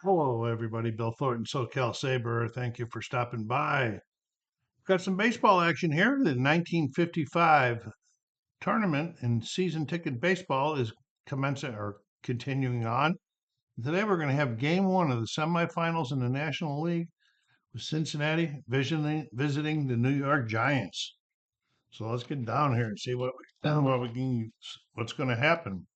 Hello, everybody. Bill Thornton, SoCal Saber. Thank you for stopping by. Got some baseball action here. The 1955 tournament in season ticket baseball is commencing or continuing on. Today, we're going to have game one of the semifinals in the National League with Cincinnati visiting the New York Giants. So let's get down here and see what's going to happen.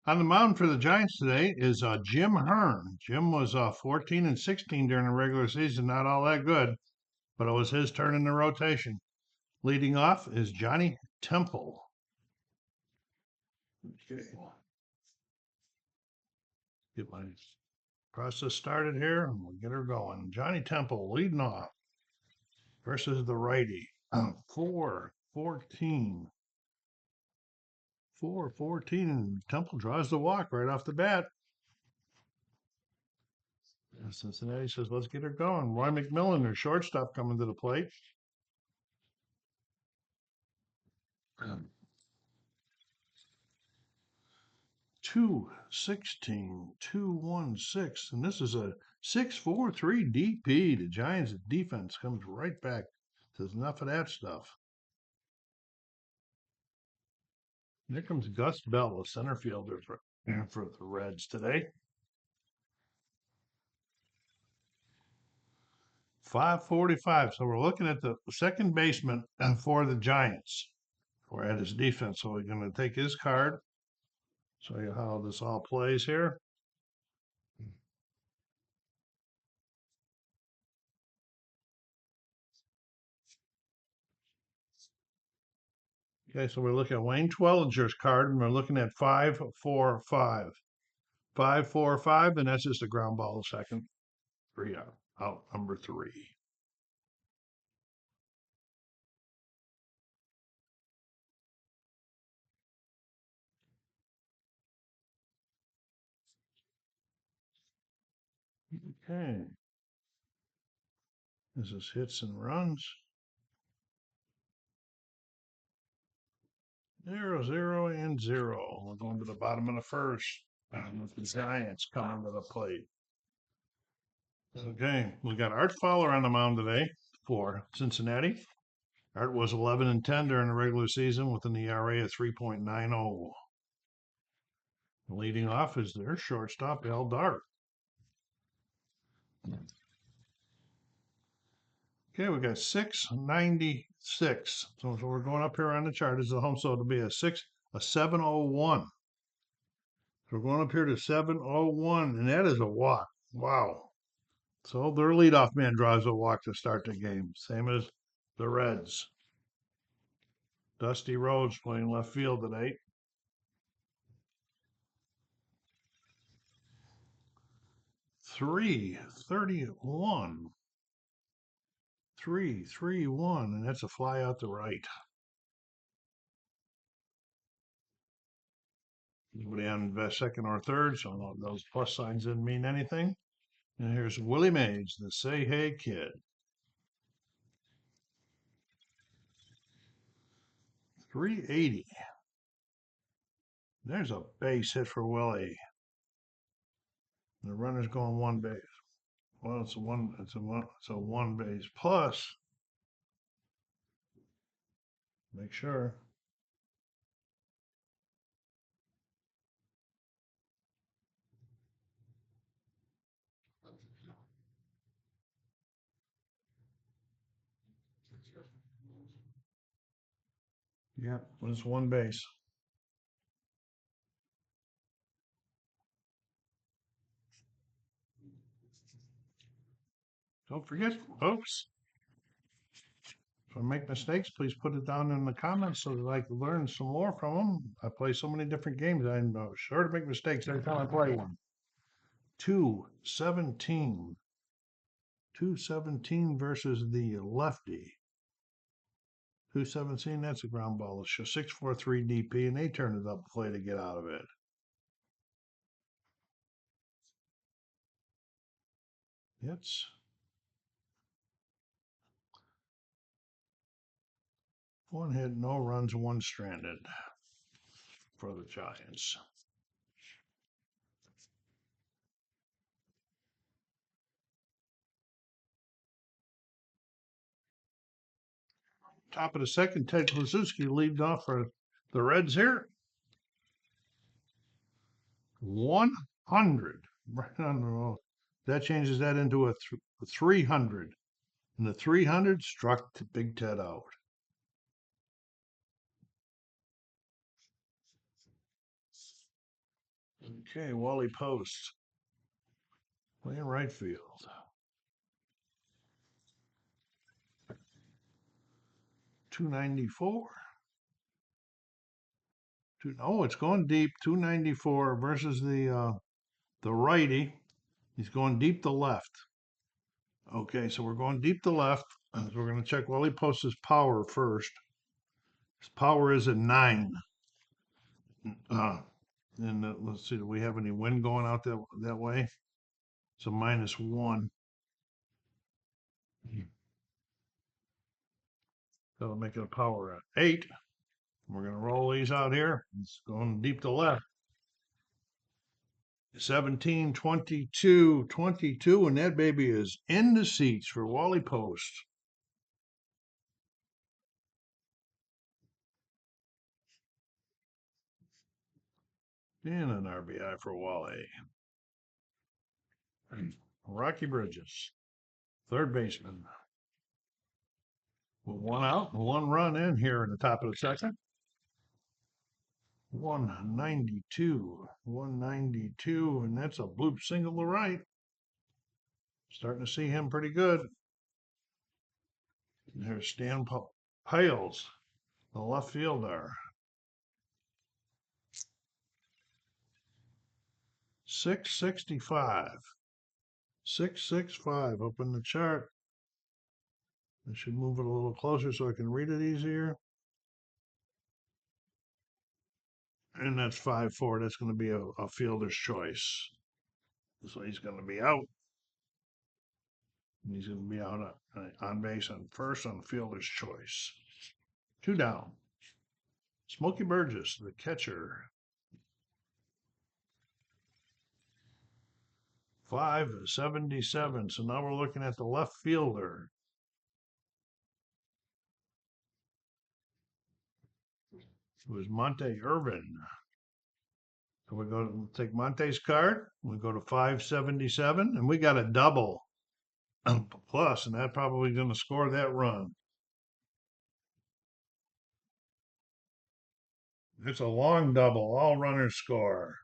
On the mound for the Giants today is Jim Hearn. Jim was 14 and 16 during the regular season, not all that good, but it was his turn in the rotation. Leading off is Johnny Temple. Okay. Get my process started here, and we'll get her going. Johnny Temple leading off versus the righty. 4-14. 4-14, and Temple draws the walk right off the bat. Cincinnati says, let's get her going. Roy McMillan, their shortstop, coming to the plate. 2-16, 2-1-6, and this is a 6-4-3 DP. The Giants' defense comes right back. Says enough of that stuff. Here comes Gus Bell, a center fielder for the Reds today. 5:45. So we're looking at the second baseman for the Giants. We're at his defense, so we're going to take his card. Show you how this all plays here. Okay, so we're looking at Wayne Twellinger's card, and we're looking at 5-4-5. 5-4-5, and that's just a ground ball a second. 3 out number 3. Okay. This is hits and runs. 0-0 and 0. We're going to the bottom of the first. With the Giants coming to the plate. Okay, we got Art Fowler on the mound today for Cincinnati. Art was 11 and 10 during the regular season with an ERA of 3.90. Leading off is their shortstop, Al Dart. Okay, we got 696. So we're going up here on the chart. This is the home, so it'll be a 701. So we're going up here to 701, and that is a walk. Wow. So their leadoff man draws a walk to start the game. Same as the Reds. Dusty Rhodes playing left field today. 3-31. 3-3-1, and that's a fly out the right. Nobody on second or third, so those plus signs didn't mean anything. And here's Willie Mays, the Say Hey Kid. 380. There's a base hit for Willie. The runner's going one base. Well, it's a one base plus. Make sure. Yeah, it's one base. Don't forget, folks. If I make mistakes, please put it down in the comments so that I can learn some more from them. I play so many different games. I'm sure to make mistakes every time I play one. 2-17. 2-17 versus the lefty. 2-17, that's a ground ball. It's a 6-4-3 DP, and they turned it up to play to get out of it. It's 1 hit, no runs, 1 stranded for the Giants. Top of the second, Ted Kluszewski leads off for the Reds here. 100. Right on the roll. That changes that into a 300. And the 300 struck Big Ted out. Okay, Wally Post playing right field. 294. Oh, it's going deep. 294 versus the righty. He's going deep to left. Okay, so we're going deep to left. So we're going to check Wally Post's power first. His power is at 9. And let's see, do we have any wind going out that way? So -1. That'll make it a power at 8. We're going to roll these out here. It's going deep to left. 17, 22, 22, and that baby is in the seats for Wally Post. And an RBI for Wally. Rocky Bridges, third baseman. With 1 out, 1 run in here in the top of the second. 192, 192, and that's a bloop single to right. Starting to see him pretty good. And there's Stan Piles, the left fielder. 665. 665 up in the chart. I should move it a little closer so I can read it easier. And that's 5-4. That's going to be a fielder's choice. So he's going to be out. He's going to be out on base on first on fielder's choice. 2 down. Smokey Burgess, the catcher. 577. So now we're looking at the left fielder. It was Monte Irvin. So we go to take Monte's card. We go to 577, and we got a double plus, and that probably going to score that run. It's a long double. All runners score.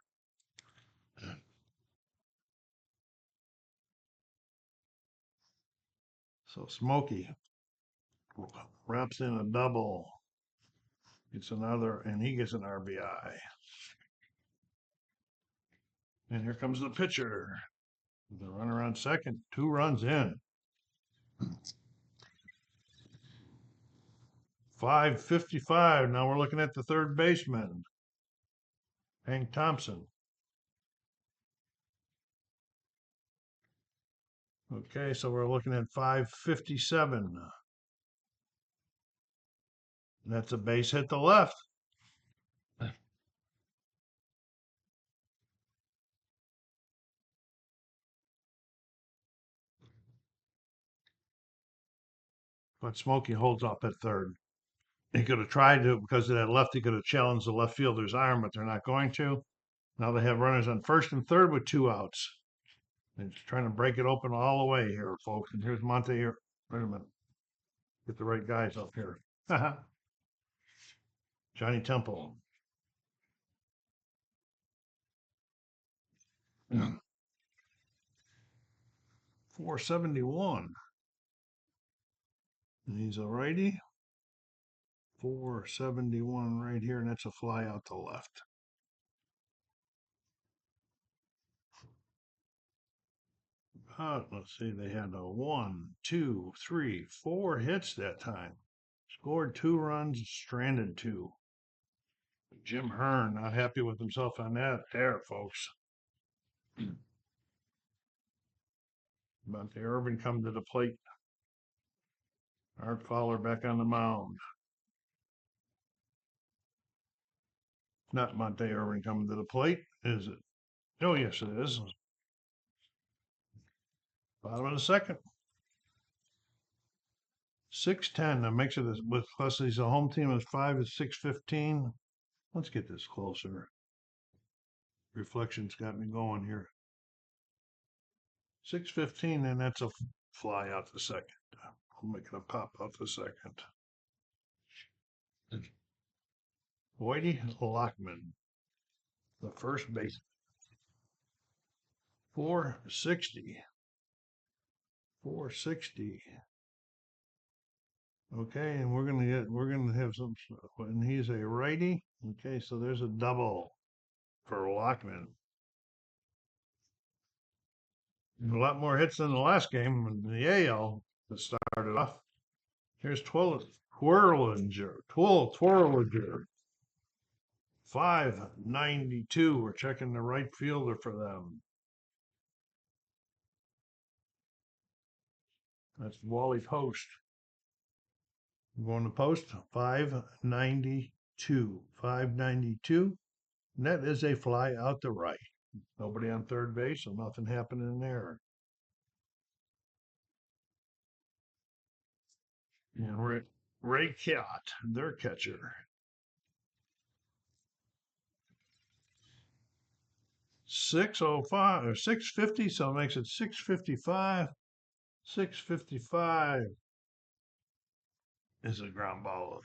So Smokey wraps in a double. Gets another, and he gets an RBI. And here comes the pitcher. The runner on second, 2 runs in. 555. Now we're looking at the third baseman, Hank Thompson. Okay, so we're looking at 557. That's a base hit to left. But Smokey holds up at third. He could have tried to, because of that left, he could have challenged the left fielder's arm, but they're not going to. Now they have runners on first and third with 2 outs. They're just trying to break it open all the way here, folks. And here's Monte here. Wait a minute. Get the right guys up here. Johnny Temple. 471. And he's a righty. 471 right here, and that's a fly out to left. Let's see, they had a 1, 2, 3, 4 hits that time. Scored 2 runs, stranded 2. Jim Hearn not happy with himself on that there, folks. Monte Irvin come to the plate. Art Fowler back on the mound. Not Monte Irvin coming to the plate, is it? Oh, yes, it is. Bottom of the second. 6:10. That makes it with Leslie's a home team is 5 is 6:15. Let's get this closer. Reflections got me going here. 6:15, and that's a fly out the second. I'll make it a pop out the second. Whitey Lockman, the first base. 460. 460. Okay, and we're gonna have some, and he's a righty. Okay, so there's a double for Lockman. A lot more hits than the last game in the AL that started off. Here's Twirlinger. 592. We're checking the right fielder for them. That's Wally Post. Going to Post, 592. 592. And that is a fly out the right. Nobody on third base, so nothing happening there. And Ray Kott, their catcher. 605 or 650, so it makes it 655. 655 is a ground ball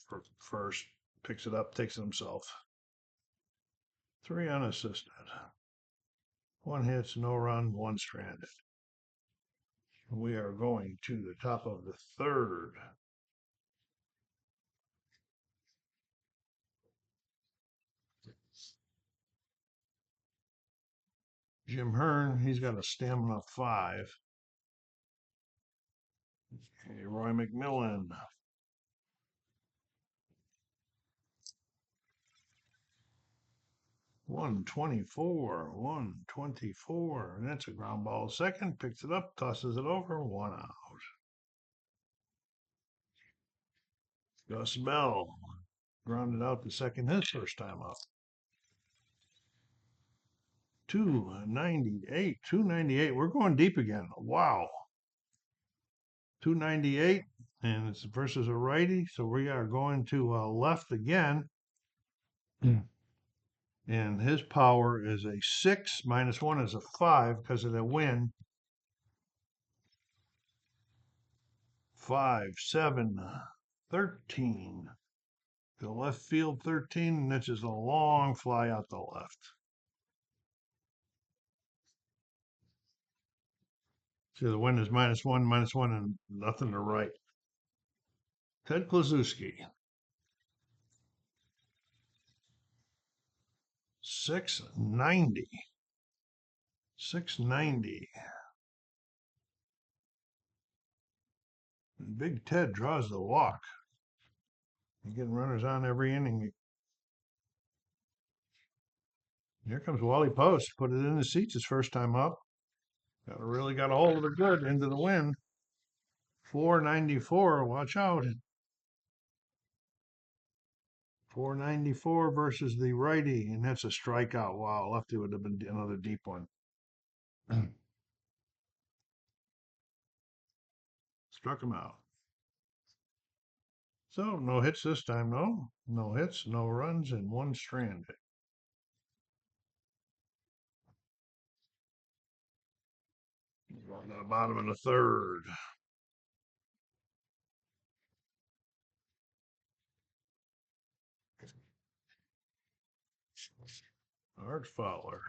for first. Picks it up, takes it himself. 3 unassisted. 1 hits, no run, 1 stranded. We are going to the top of the third. Jim Hearn, he's got a stamina 5. Okay, Roy McMillan. 124, 124, and that's a ground ball. Second, picks it up, tosses it over, 1 out. Gus Bell grounded out the second his first time up. 298, 298. We're going deep again. Wow. 298, and it's versus a righty, so we are going to left again. And his power is a 6, -1 is a 5 because of the wind. 5, 7, 13. The left field 13, and that's just a long fly out the left. See, the wind is -1, and nothing to right. Ted Kluszewski. 690. 690. Big Ted draws the walk. You're getting runners on every inning. Here comes Wally Post. Put it in the seats his first time up. Really got a hold of it good into the wind. 494. Watch out. 494 versus the righty, and that's a strikeout. Wow, lefty would have been another deep one. Struck him out. So no hits this time, no. No hits, no runs, and 1 stranded. On the bottom of the third. Art Fowler.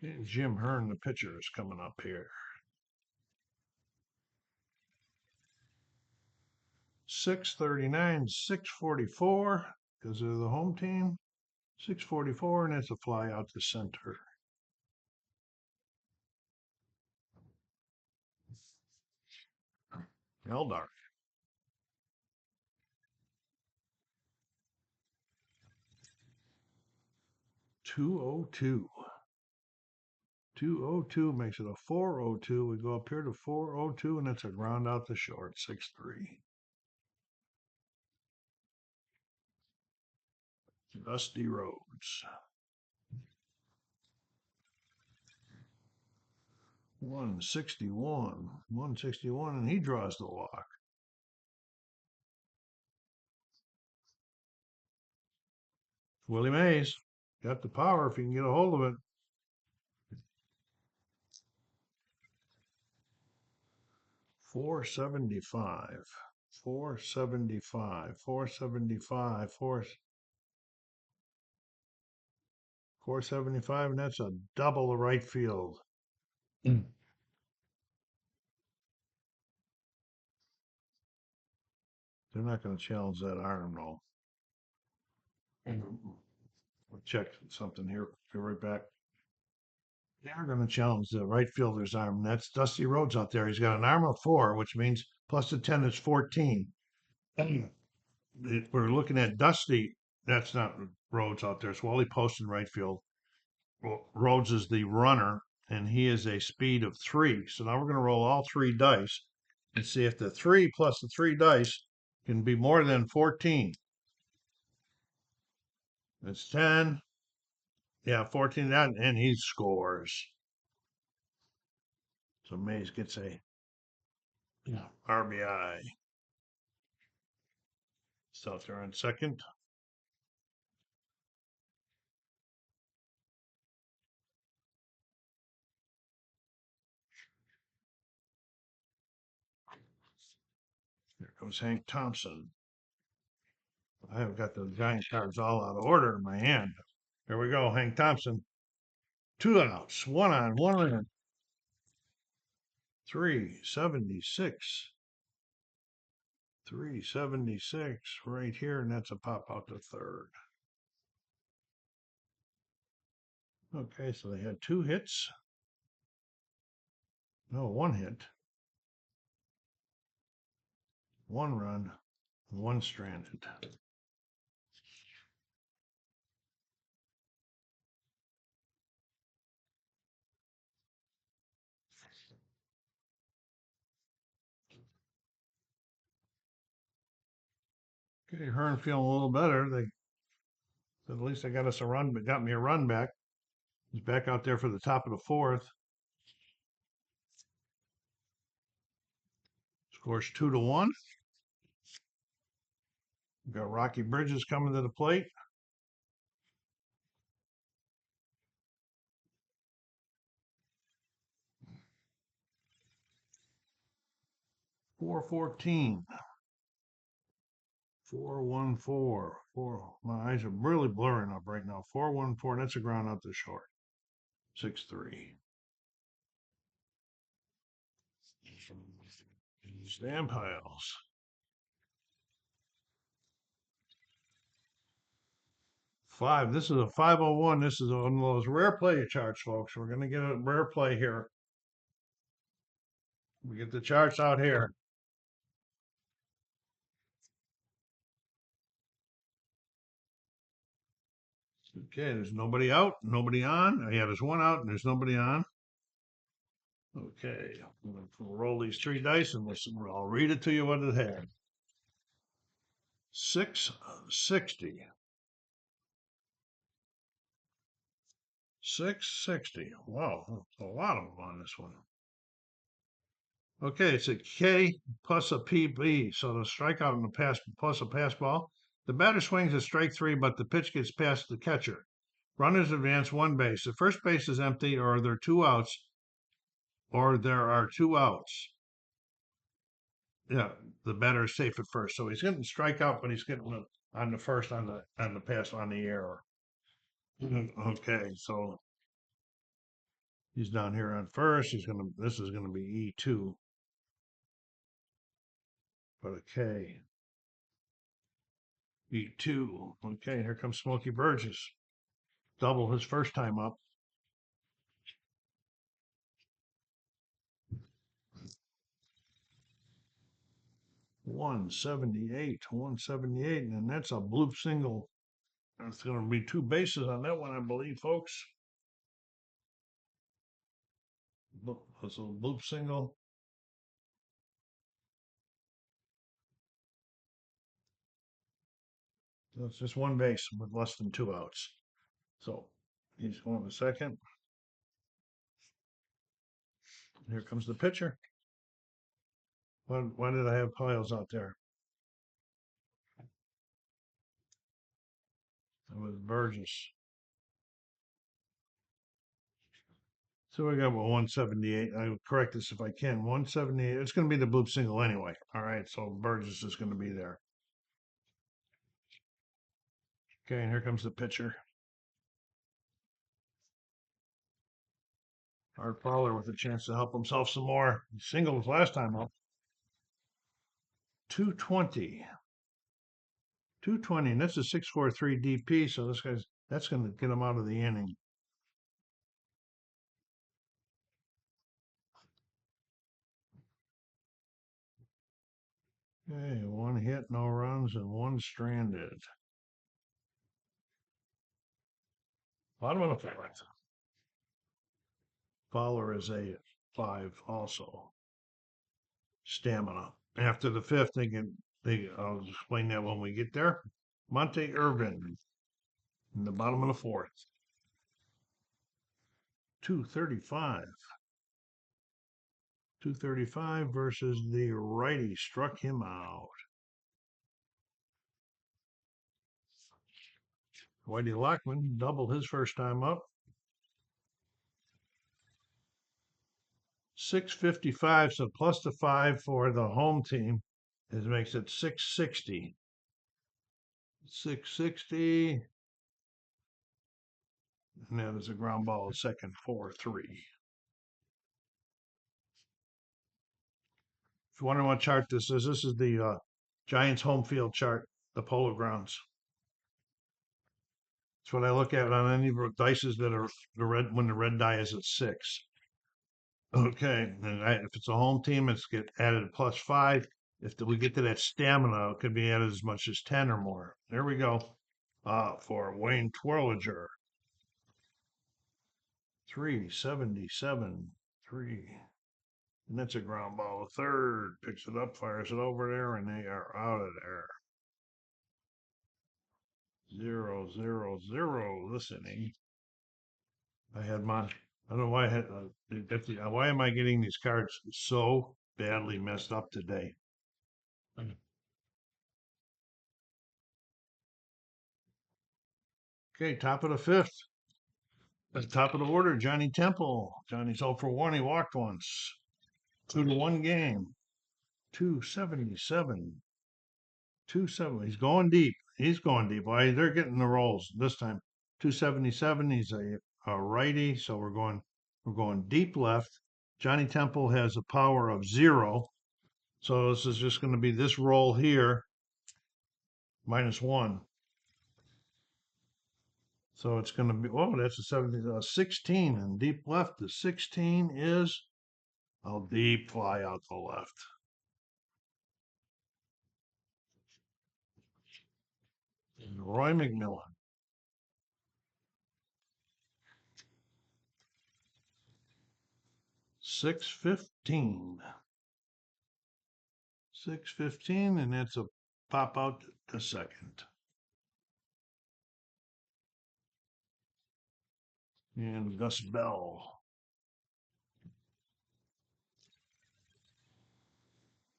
And Jim Hearn, the pitcher, is coming up here. 639, 644, because they're the home team. 644, and it's a fly out to center. Eldar. 202. 202 makes it a 402. We go up here to 402, and that's a ground out the short, 6-3. Dusty Rhodes. 161, and he draws the walk. Willie Mays got the power if he can get a hold of it. 475, 475, 475, 475, and that's a double the right field. Mm. They're not going to challenge that arm, though. We'll check something here. Be right back. They are going to challenge the right fielder's arm. That's Dusty Rhodes out there. He's got an arm of 4, which means plus the 10 is 14. We're looking at Dusty. That's not Rhodes out there. It's Wally Post in right field. Rhodes is the runner, and he is a speed of 3. So now we're going to roll all 3 dice and see if the 3 plus the 3 dice can be more than 14. It's 10. Yeah, 14, and he scores. So Mays gets a RBI. Still out there on second. Here comes Hank Thompson. I have got the Giant cards all out of order in my hand. Here we go, Hank Thompson. 2 outs, 1 on, 1 in. 376. 376 right here, and that's a pop out to third. Okay, so they had 2 hits. No, 1 hit. 1 run, 1 stranded. Okay, Hearn feeling a little better. They at least they got us a run, but got me a run back. He's back out there for the top of the 4th. Scores 2-1. We've got Rocky Bridges coming to the plate. .414. 414. 4. My eyes are really blurring up right now. 414. That's a ground out the short. 6-3. Stan Piles. 5. This is a 501. This is one of those rare play charts, folks. We're going to get a rare play here. We get the charts out here. Okay, there's nobody out, nobody on. Yeah, there's 1 out and there's nobody on. Okay, I'm going to roll these 3 dice and I'll read it to you what it had. 660. 660. Wow, that's a lot of them on this one. Okay, it's a K plus a PB. So the strikeout and the pass plus a pass ball. The batter swings at strike 3, but the pitch gets past the catcher. Runners advance 1 base. The first base is empty, or there are 2 outs, or there are 2 outs. Yeah, the batter is safe at first. So he's getting strikeout, but he's getting on the first on the pass on the error. Okay, so he's down here on first. This is gonna be E2. But a K. E2. Okay, here comes Smokey Burgess. Double his first time up. .178, 178, and that's a bloop single. There's going to be 2 bases on that one, I believe, folks. That's a loop single. So it's just one base with less than 2 outs. So he's going to second. Here comes the pitcher. Why did I have piles out there? It was Burgess. So we got 178. I will correct this if I can. 178. It's going to be the bloop single anyway. All right. So Burgess is going to be there. Okay. And here comes the pitcher. Art Fowler with a chance to help himself some more. He singled last time up. 220. 220. And that's a 643 DP. So that's going to get him out of the inning. Okay, one hit, no runs, and one stranded. Bottom of the fourth. Fowler is a 5 also. Stamina. After the fifth, I'll explain that when we get there. Monte Irvin in the bottom of the fourth. 235. 235 versus the righty struck him out. Whitey Lockman doubled his first time up. 655, so plus the 5 for the home team makes it 660. 660. And that is a ground ball at second, 4-3. If you wonder what chart this is the Giants home field chart, the Polo Grounds. That's what I look at on any dices that are the red when the red die is at 6. Okay, and if it's a home team, it's get added plus 5. If we get to that stamina, it could be added as much as 10 or more. There we go. For Wayne Twirliger. 377. 3. And that's a ground ball. The third picks it up, fires it over there, and they are out of there. 0-0-0 listening. I don't know why why am I getting these cards so badly messed up today? Okay, top of the fifth. At the top of the order, Johnny Temple. Johnny's 0 for 1. He walked once. 2-1 game. 277. 270. He's going deep. He's going deep. Why they're getting the rolls this time. 277. He's a righty, so we're going deep left. Johnny Temple has a power of 0. So this is just going to be this roll here -1. So it's going to be, oh, that's a 16. And deep left, the 16 is a deep fly out the left. And Roy McMillan. 615. 615, and that's a pop out to second. And Gus Bell.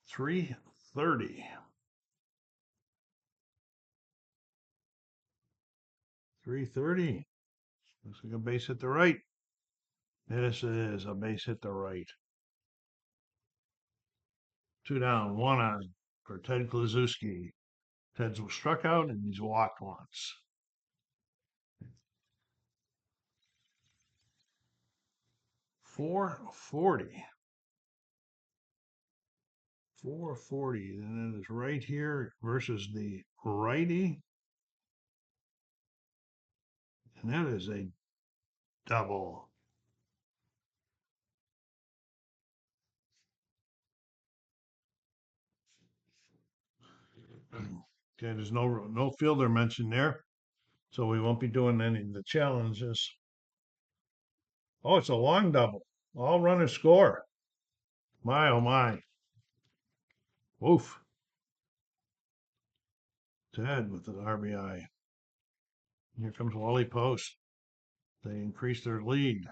330. 330. Looks like a base hit the right. This is a base hit the right. 2 down, 1 on for Ted Kluszewski. Ted's struck out and he's walked once. 440. 440. And it is right here versus the righty. And that is a double. Okay, there's no fielder mentioned there. So we won't be doing any of the challenges. Oh, it's a long double. All runners score. My, oh my. Woof. Ted with the RBI. Here comes Wally Post. They increase their lead.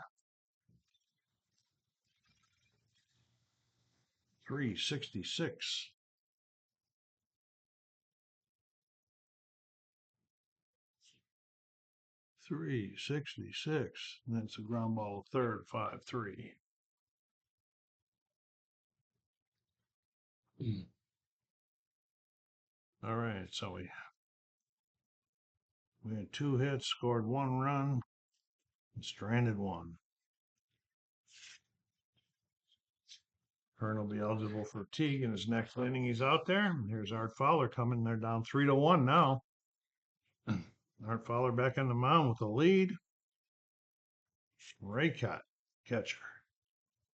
366. .366. That's a ground ball third, 5-3. All right, so we had 2 hits, scored 1 run, and stranded 1. Hearn will be eligible for Teague in his next inning. He's out there. Here's Art Fowler coming. They're down 3-1 now. Art Fowler back on the mound with the lead. Ray Cott, catcher,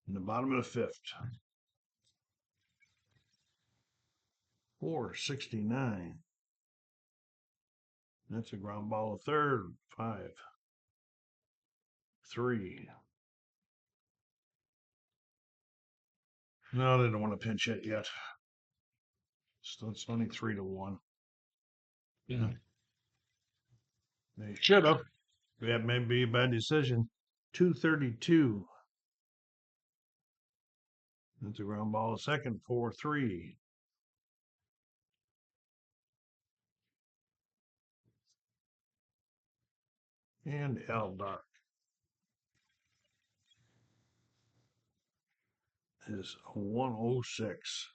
in the bottom of the 5th. 469. That's a ground ball to third, 5-3. No, they don't want to pinch hit yet. So it's only 3-1. Yeah. They should have. That may be a bad decision. 232. That's a ground ball to second, 4-3. And Al Dark is 106.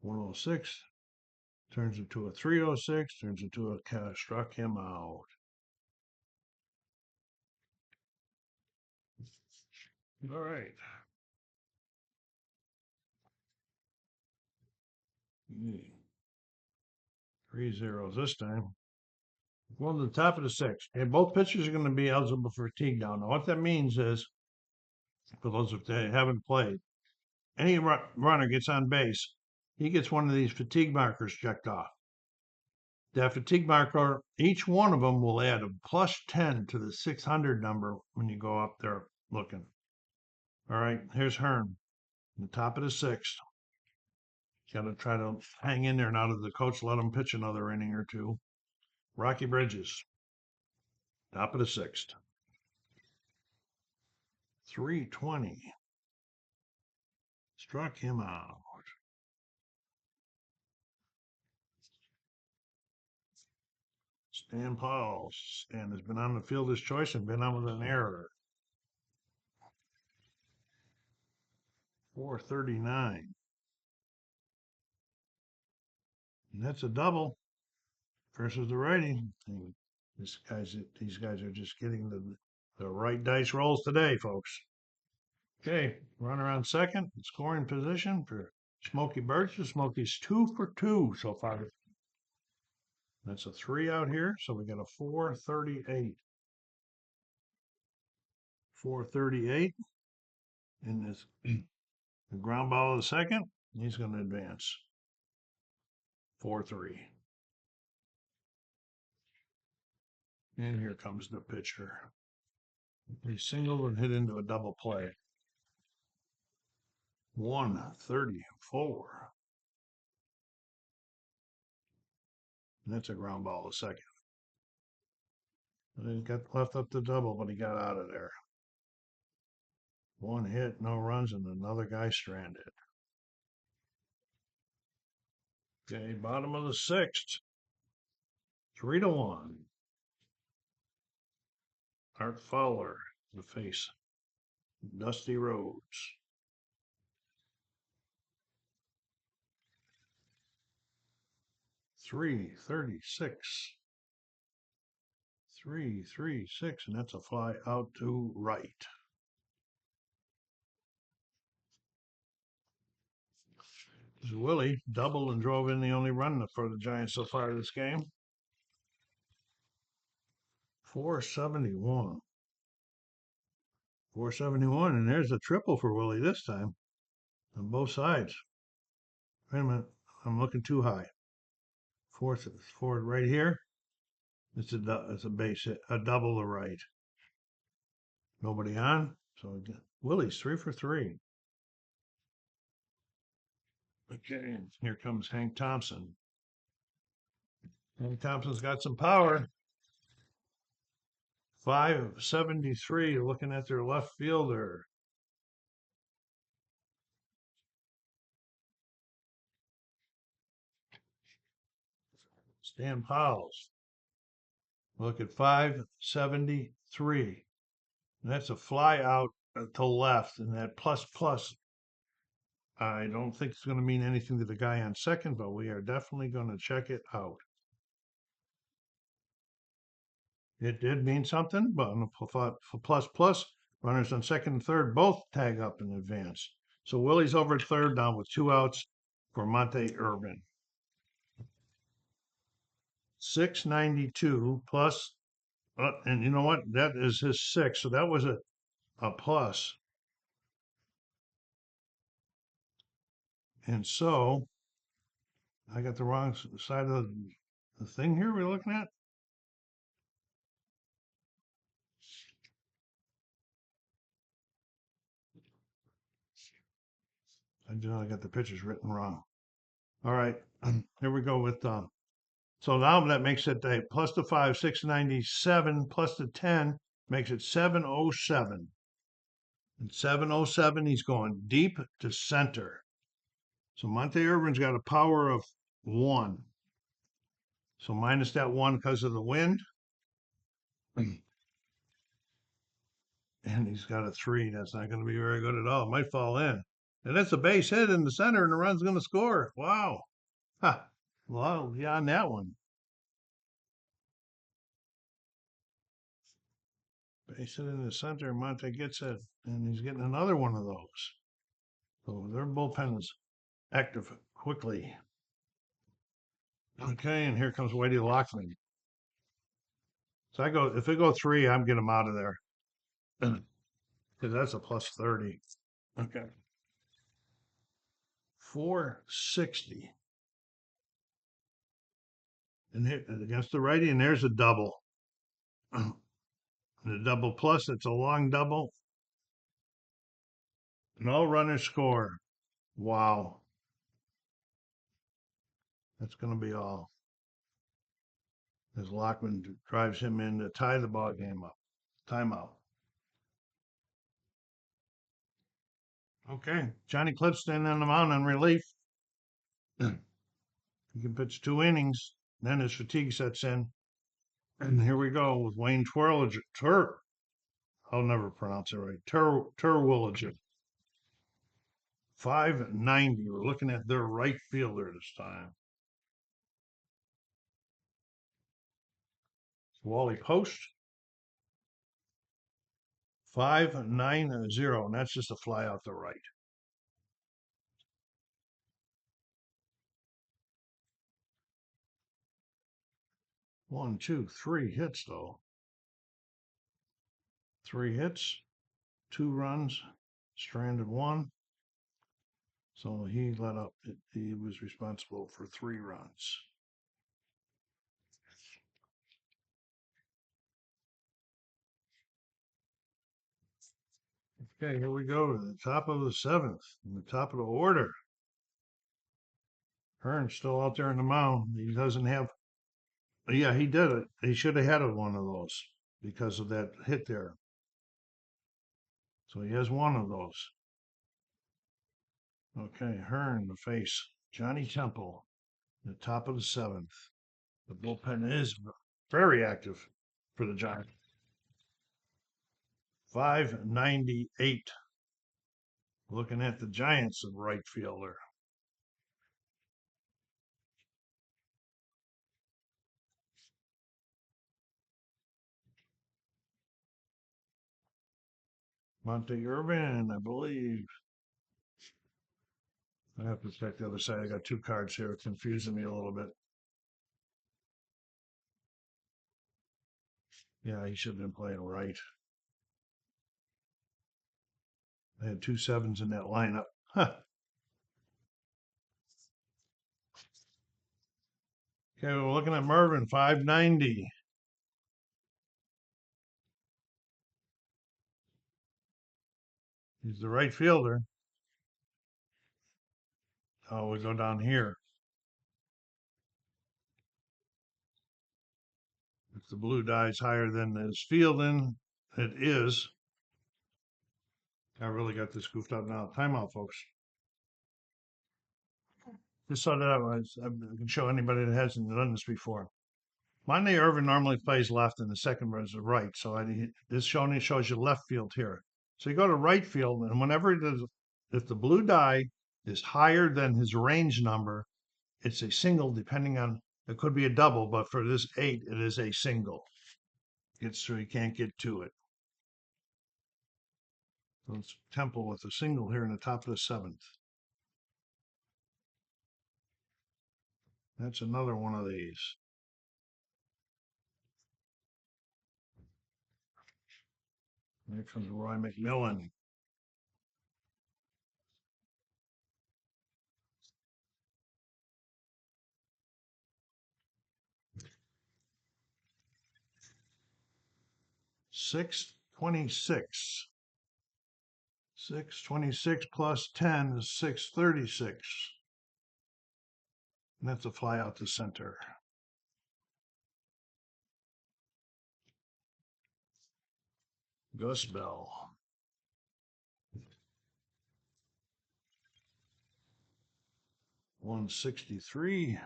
106 turns into a 306, turns into a kind of struck him out. All right. 3 zeros this time. Going to the top of the 6th. And both pitchers are going to be eligible for fatigue down. Now, what that means is, for those of that haven't played, any runner gets on base, he gets one of these fatigue markers checked off. That fatigue marker, each one of them will add a +10 to the 600 number when you go up there looking. All right, here's Hearn, the top of the 6th. Got to try to hang in there now that the coach let him pitch another inning or two. Rocky Bridges, top of the 6th. 320. Struck him out. Stan Pauls. Stan has been on the fielder's choice and been on with an error. 439. And that's a double versus the righty. These guys are just getting the right dice rolls today, folks. Okay, runner on second, scoring position for Smokey Burgess. Smokey's 2 for 2 so far. That's a 3 out here, so we got a 438. 438 in this the ground ball of the second. He's going to advance. 4-3. And here comes the pitcher. He singled and hit into a double play. 134. And that's a ground ball to second. And he got left up the double, but he got out of there. 1 hit, no runs, and another guy stranded. Okay, bottom of the 6th. 3-1. Art Fowler to face Dusty Rhodes. 336. 336, and that's a fly out to right. Willie doubled and drove in the only run for the Giants so far this game. 471. 471, and there's a triple for Willie this time on both sides. Wait a minute, I'm looking too high. Four right here. It's a base hit, a double to right. Nobody on. So Willie's 3 for 3. Okay, here comes Hank Thompson. Hank Thompson's got some power. 573, looking at their left fielder. Stan Powell's. Look at 573. And that's a fly out to left, and that plus plus. I don't think it's going to mean anything to the guy on second, but we are definitely going to check it out. It did mean something, but for plus plus, runners on second and third both tag up in advance. So Willie's over at third down with 2 outs for Monte Irvin. 692 plus, and you know what? That is his six. So that was a plus. And so I got the wrong side of the thing here we're looking at. I got the pitches written wrong. All right, here we go with so now that makes it a plus the 5, 697 plus the 10 makes it 707. And 707, he's going deep to center. So Monte Irvin's got a power of 1. So minus that 1 because of the wind. And he's got a 3. That's not going to be very good at all. It might fall in. And that's a base hit in the center, and the run's going to score. Wow. Ha. Well, yeah, on that one. Base hit in the center, Monte gets it, and he's getting another one of those. So their bullpen is active quickly. Okay, and here comes Whitey Lockman. So if it go 3, I'm getting him out of there. Because that's a plus 30. Okay. 460. And hit against the righty, and there's a double. The double plus, it's a long double. No runners score. Wow. That's going to be all. As Lockman drives him in to tie the ball game up. Timeout. Okay. Johnny Clipston on the mound in relief. He can pitch 2 innings. Then his fatigue sets in. And here we go with Wayne Twirliger. I'll never pronounce it right. Terwilliger. 590. We're looking at their right fielder this time. Wally Post. 590, and that's just a fly out the right. One, two, 3 hits though. 3 hits, 2 runs, stranded 1. So he let up. He was responsible for 3 runs. Okay, here we go to the top of the 7th, the top of the order. Hearn's still out there in the mound. He doesn't have. Yeah, he did it. He should have had one of those because of that hit there. So he has one of those. Okay, Hearn to face Johnny Temple, the top of the 7th. The bullpen is very active for the Giants. 598. Looking at the Giants of right fielder. Monte Irvin, I believe. I have to check the other side. I got 2 cards here. It's confusing me a little bit. Yeah, he should have been playing right. I had 2 sevens in that lineup. Huh. Okay, we're looking at Mervin, 590. He's the right fielder. Oh, we go down here. If the blue die's higher than his fielding, it is. I really got this goofed up now. Timeout, folks. Just so that I can show anybody that hasn't done this before. Monte Irvin normally plays left and the second is the right. So this only shows you left field here. So you go to right field, and whenever if the blue die is higher than his range number, it's a single, depending on, it could be a double, but for this 8, it is a single. Gets through, you can't get to it. So it's Temple with a single here in the top of the 7th. That's another one of these. Here comes Roy McMillan. $626. 626 plus 10 is 636. And that's a fly out to center. Gus Bell. 163.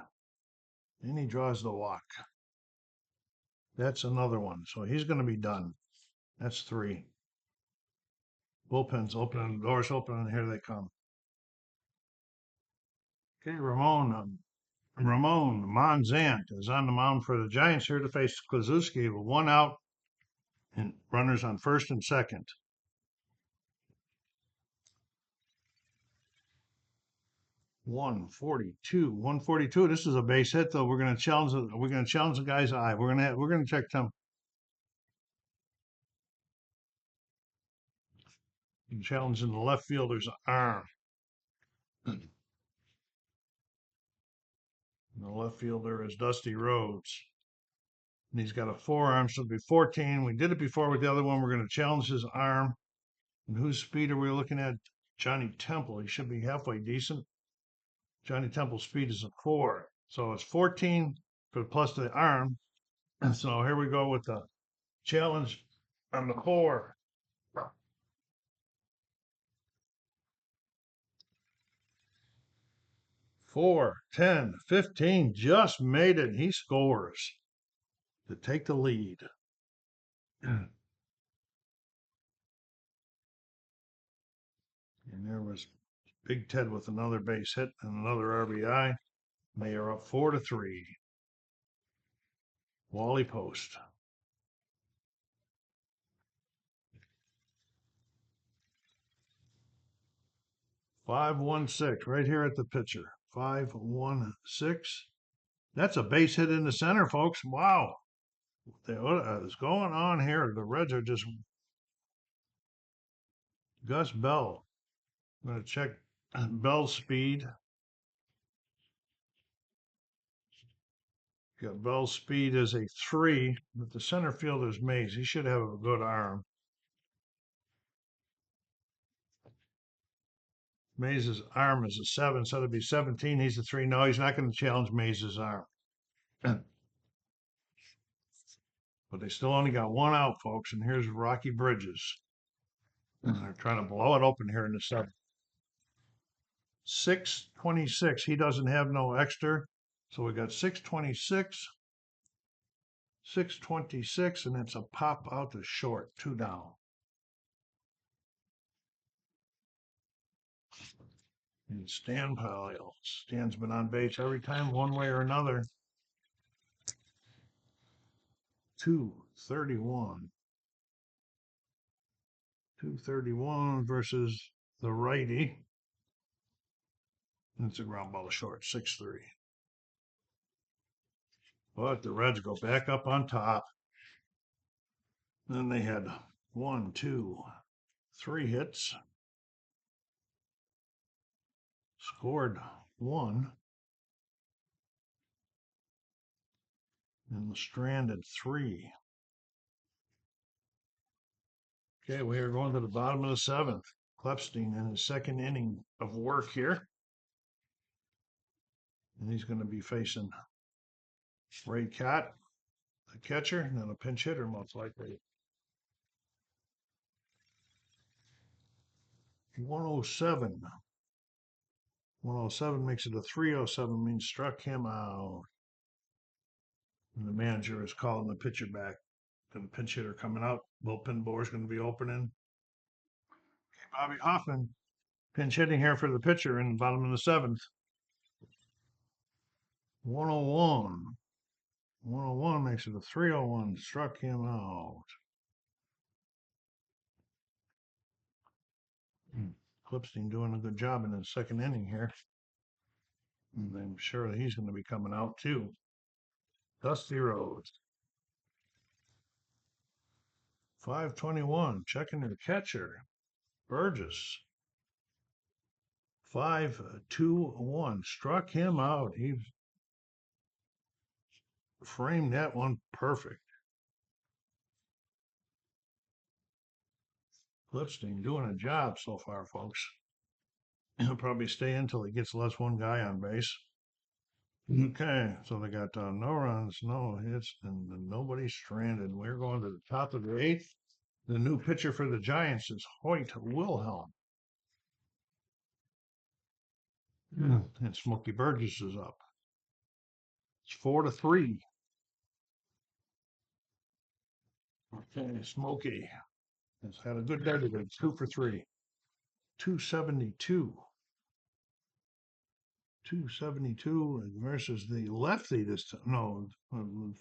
And he draws the walk. That's another one. So he's going to be done. That's 3. Bullpen's open, doors open, and here they come. Okay, Ramon Monzant is on the mound for the Giants here to face Klazuski with 1 out and runners on first and second. 142. This is a base hit, though. We're going to challenge the guy's eye. We're going to check them. Challenging the left fielder's arm. The left fielder is Dusty Rhodes. And he's got a forearm, so it'll be 14. We did it before with the other one. We're going to challenge his arm. And whose speed are we looking at? Johnny Temple. He should be halfway decent. Johnny Temple's speed is a 4. So it's 14 for plus the arm. And so here we go with the challenge on the 4. 4, 10, 15, just made it. He scores to take the lead. And there was Big Ted with another base hit and another RBI. They are up 4-3. Wally Post. 5-1-6 right here at the pitcher. 5-1-6. That's a base hit in the center, folks. Wow. What is going on here? The Reds are just Gus Bell. I'm going to check Bell's speed. Got Bell's speed as a 3, but the center fielder's Mays. He should have a good arm. Mays' arm is a 7, so it'd be 17. He's a 3. No, he's not going to challenge Mays' arm. But they still only got 1 out, folks. And here's Rocky Bridges. And they're trying to blow it open here in the 7th. 626. He doesn't have no extra. So we got 626. 626, and it's a pop out to short. 2 down. And Stan Pyle. Stan's been on base every time, one way or another. 231. 231 versus the righty. And it's a ground ball to short, 6-3. But the Reds go back up on top. Then they had 1, 2, 3 hits. Scored 1. And stranded 3. Okay, we are going to the bottom of the 7th. Klepstein in his second inning of work here. And he's going to be facing Ray Cat, the catcher, and then a pinch hitter most likely. 107. 107 makes it a 307, means struck him out. And the manager is calling the pitcher back. And the pinch hitter coming out. Bullpen door is going to be opening. Okay, Bobby Hoffman pinch hitting here for the pitcher in the bottom of the seventh. 101. 101 makes it a 301. Struck him out. Clipstein doing a good job in his second inning here. And I'm sure that he's going to be coming out too. Dusty Rhodes. 521. Checking their catcher. Burgess. 5-2-1. Struck him out. He framed that one perfect. Clipstein doing a job so far, folks. He'll probably stay until he gets less one guy on base. Okay, so they got no runs, no hits, and nobody stranded. We're going to the top of the eighth. The new pitcher for the Giants is Hoyt Wilhelm. And Smokey Burgess is up. It's 4-3. Okay, Smokey has had a good day today. 2 for 3. 272. 272 versus the lefty this time. No,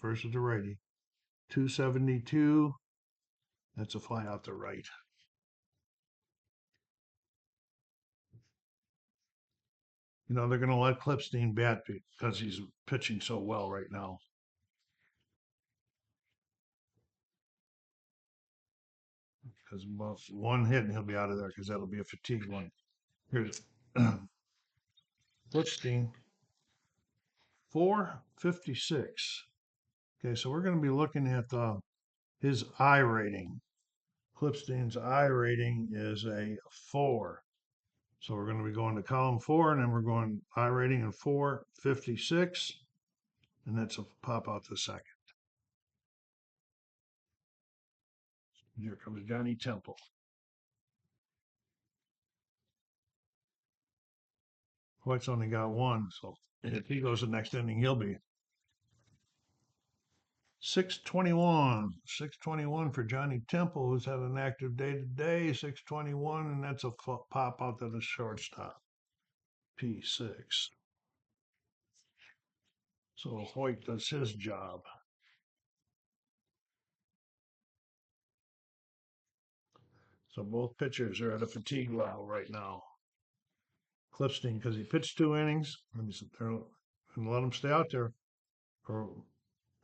versus the righty. 272. That's a fly out to right. You know, they're going to let Clipstein bat because he's pitching so well right now. Because one hit and he'll be out of there because that'll be a fatigue one. Here's Clipstein, 456. Okay, so we're going to be looking at his I rating. Clipstein's I rating is a 4. So we're going to be going to column 4, and then we're going I rating of 456, and that's a pop out the second. Here comes Johnny Temple. White's only got one, so if he goes the next inning, he'll be 621. 621 for Johnny Temple, who's had an active day today. 621, and that's a pop out to the shortstop. P6. So Hoyt does his job. So both pitchers are at a fatigue level right now. Clipstein, because he pitched 2 innings, and let him stay out there for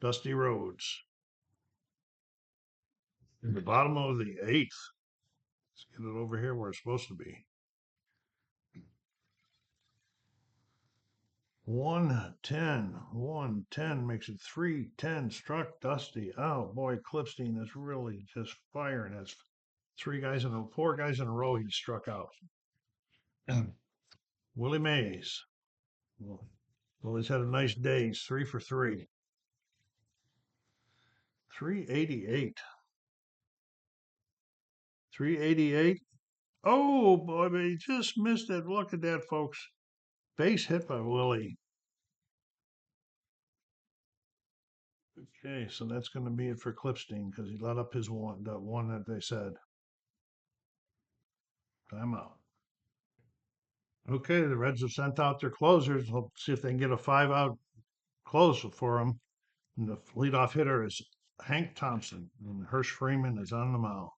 Dusty Rhodes. In the bottom of the 8th. Let's get it over here where it's supposed to be. 110 makes it 3-10. Struck Dusty. Oh boy, Clipstein is really just firing. That's 4 guys in a row he struck out. Willie Mays. Well, he's had a nice day. He's 3 for 3. 388. 388. Oh boy, but he just missed it. Look at that, folks. Base hit by Willie. Okay, so that's going to be it for Clipstein because he let up his one, that one that they said. Time out. Okay, the Reds have sent out their closers. We'll see if they can get a 5-out close for them. And the leadoff hitter is Hank Thompson, and Hirsch Freeman is on the mound.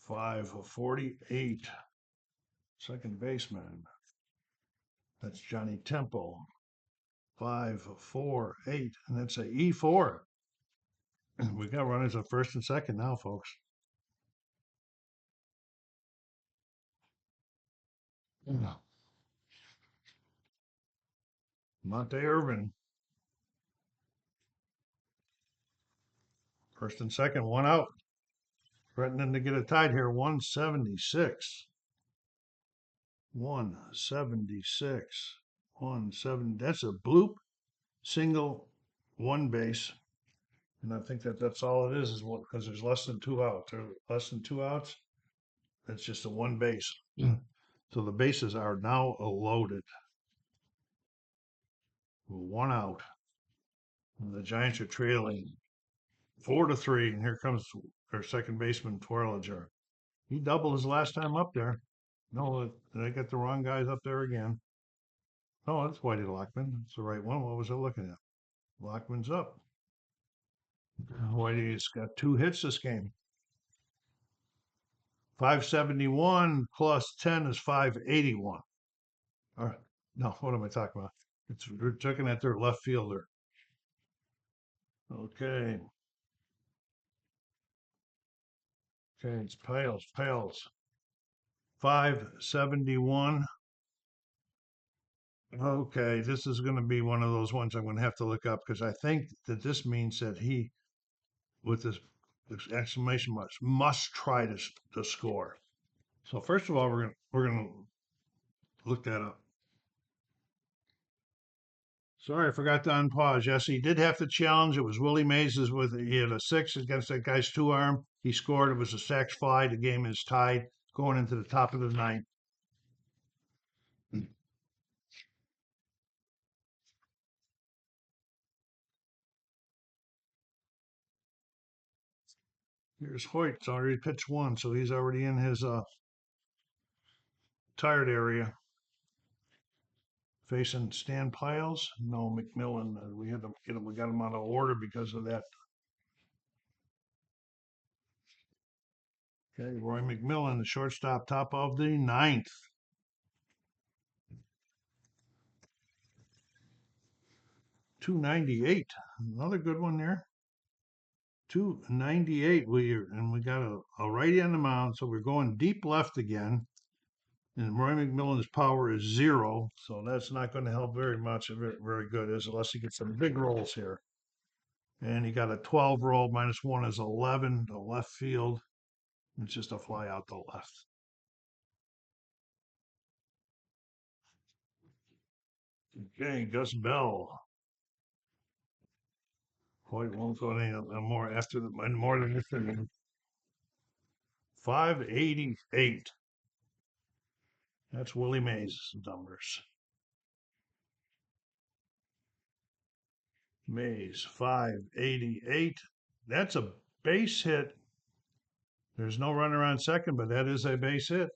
548. Second baseman. That's Johnny Temple. 548, and that's a E4. We got runners at first and second now, folks. Monte Irvin. First and second, 1 out. threatening to get it tied here. 176. 176. 170. That's a bloop, single, one base. And I think that's all it is what because there's less than 2 outs. There's less than 2 outs. That's just a one base. So the bases are now loaded. 1 out. And the Giants are trailing 4-3. And here comes their second baseman, Twirliger. He doubled his last time up there. No, they got the wrong guys up there again. No, it's Whitey Lockman. It's the right one. What was I looking at? Lockman's up. Whitey's got 2 hits this game. 571 plus 10 is 581. All right. No, what am I talking about? We're looking at their left fielder. Okay. Okay, it's Pales. 571. Okay, this is going to be one of those ones I'm going to have to look up because I think that this means that he, with this exclamation marks, must try to score. So first of all, we're gonna look that up. Sorry, I forgot to unpause. Yes, he did have to challenge. It was Willie Mays he had a 6 against that guy's 2 arm. He scored. It was a sac fly. The game is tied going into the top of the ninth. Here's Hoyt. It's already pitched 1, so he's already in his tired area. Facing Stan Piles. No, McMillan. We had to get him. We got him out of order because of that. Okay, Roy McMillan, the shortstop, top of the ninth. 298. Another good one there. 298. We got a righty on the mound, so we're going deep left again. And Roy McMillan's power is 0, so that's not going to help very much. Very good is unless he gets some big rolls here. And he got a 12 roll, -1 is 11 to left field. It's just a fly out to left. Okay, Gus Bell. Hoyt won't go any more after more than this inning. 588. That's Willie Mays' numbers. Mays, 588. That's a base hit. There's no runner on second, but that is a base hit.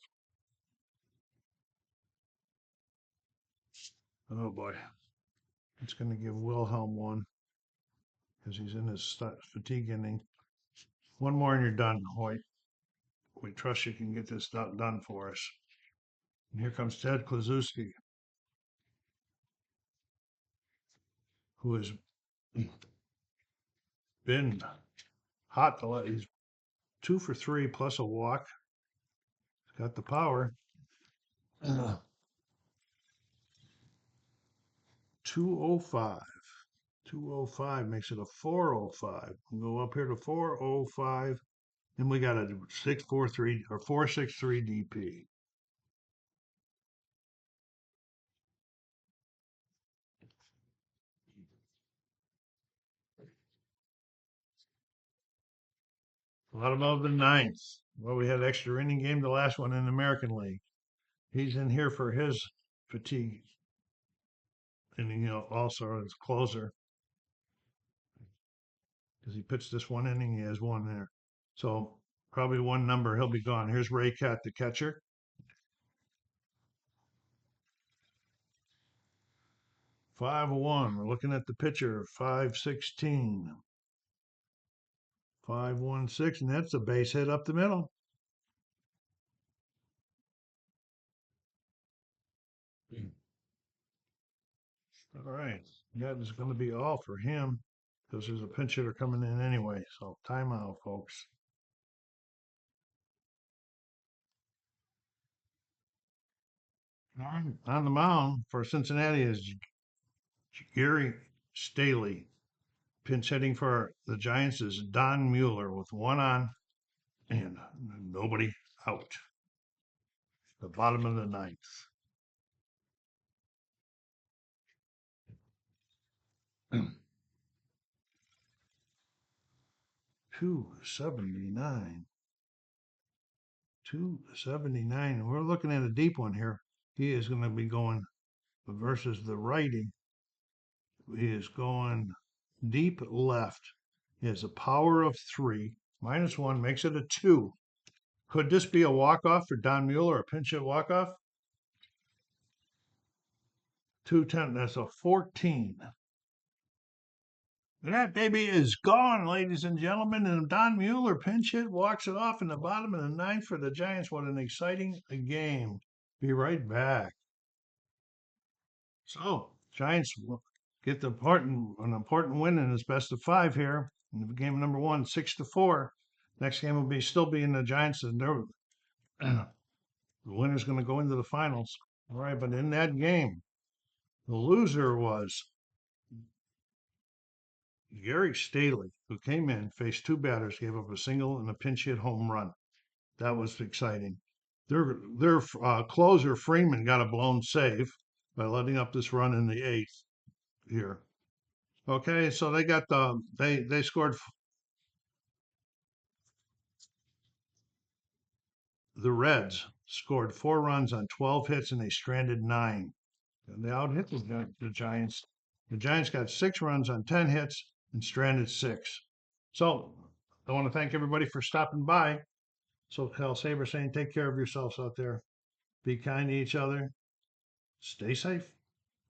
Oh boy. It's going to give Wilhelm 1 because he's in his fatigue inning. 1 more and you're done, Hoyt. We trust you can get this done for us. And here comes Ted Kluszewski, who has been hot. He's 2 for 3 plus a walk. He's got the power. 205. 205 makes it a 405. We'll go up here to 405, and we got a 643 or 463 DP. A lot above the ninth. Well, we had extra inning game, the last one in the American League. He's in here for his fatigue, and also as closer because he pitched this 1 inning. He has 1 there, so probably 1 number. He'll be gone. Here's Ray Cat, the catcher. 5-1. We're looking at the pitcher. 516. 516, and that's a base hit up the middle. All right, that is going to be all for him because there's a pinch hitter coming in anyway. So timeout, folks. All right, on the mound for Cincinnati is Gary Staley. Pinch hitting for the Giants is Don Mueller with 1 on. and nobody out. The bottom of the ninth. 279. 279. We're looking at a deep one here. He is going to be going versus the righty. He is going deep left. He has a power of 3. -1 makes it a 2. Could this be a walk-off for Don Mueller, a pinch hit walk-off? 210. That's a 14. That baby is gone, ladies and gentlemen. And Don Mueller pinch hit walks it off in the bottom of the ninth for the Giants. What an exciting game. Be right back. So, Giants will get an important win in his best of 5 here. In game number 1, 6-4. Next game will be in the Giants, and the winner's going to go into the finals. All right, but in that game, the loser was Gary Staley, who came in, faced 2 batters, gave up a single and a pinch hit home run. That was exciting. Their closer Freeman got a blown save by letting up this run in the 8th here. Okay, so they scored. The Reds scored 4 runs on 12 hits and they stranded 9. And they out hit the Giants. The Giants got 6 runs on 10 hits and stranded 6. So I want to thank everybody for stopping by. So Cal Saber saying, take care of yourselves out there. Be kind to each other. Stay safe.